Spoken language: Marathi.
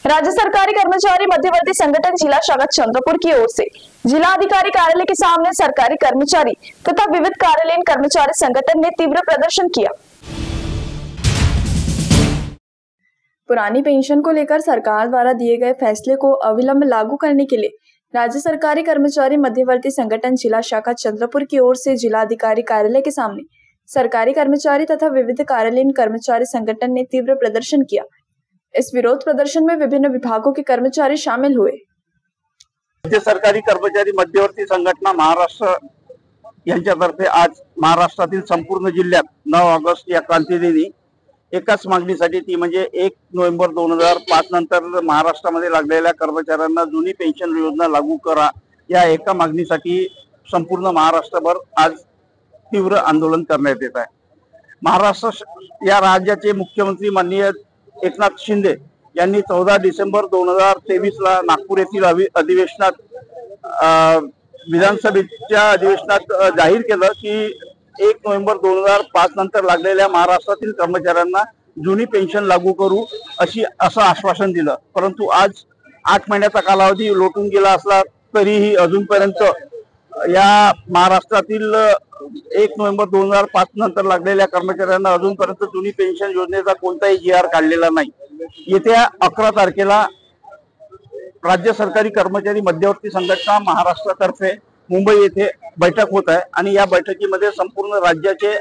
राज्य सरकारी कर्मचारी मध्यवर्ती संगठन जिला शाखा चंद्रपुर की ओर से जिला अधिकारी कार्यालय के सामने सरकारी कर्मचारी तथा विविध कार्यालयीन कर्मचारी संगठन ने तीव्र प्रदर्शन किया। पुरानी पेंशन को लेकर सरकार द्वारा दिए गए फैसले को अविलंब लागू करने के लिए राज्य सरकारी कर्मचारी मध्यवर्ती संगठन जिला शाखा चंद्रपुर की ओर से जिला अधिकारी कार्यालय के सामने सरकारी कर्मचारी तथा विविध कार्यालयीन कर्मचारी संगठन ने तीव्र प्रदर्शन किया। इस विरोध प्रदर्शन में विभिन्न विभागों के कर्मचारी शामिल हुए। राज्य सरकारी कर्मचारी मध्यवर्ती संघटना महाराष्ट्र यांच्यातर्फे आज महाराष्ट्रातील संपूर्ण जिल्ह्यात 9 ऑगस्ट या क्रांतीदिनी एकाच मागणीसाठी, ती म्हणजे 1 नोव्हेंबर 2005 नंतर महाराष्ट्रामध्ये लागलेल्या कर्मचाऱ्यांना जुनी पेन्शन योजना लागू करा, या एका मागणीसाठी संपूर्ण महाराष्ट्रभर आज तीव्र आंदोलन करण्यात येत आहे। महाराष्ट्र या राज्याचे मुख्यमंत्री माननीय एकनाथ शिंदे यांनी 14 डिसेंबर 2023 ला नागपूर येथील अधिवेशनात विधानसभेच्या अधिवेशनात जाहीर केलं की 1 नोव्हेंबर 2005 नंतर लागलेल्या महाराष्ट्रातील कर्मचाऱ्यांना जुनी पेन्शन लागू करू असं आश्वासन दिलं। परंतु आज 8 महिन्याचा कालावधी लोटून गेला असला तरीही अजूनपर्यंत या महाराष्ट्रातील 1 नोव्हेंबर 2005 नंतर लागलेल्या कर्मचाऱ्यांना अजूनपर्यंत जुनी पेन्शन योजनेचा कोणताही GR काढलेला नाही। येत्या 11 तारखेला राज्य सरकारी कर्मचारी मध्यवर्ती संघटना महाराष्ट्रातर्फे मुंबई येथे बैठक होत आहे आणि या बैठकीमध्ये संपूर्ण राज्याचे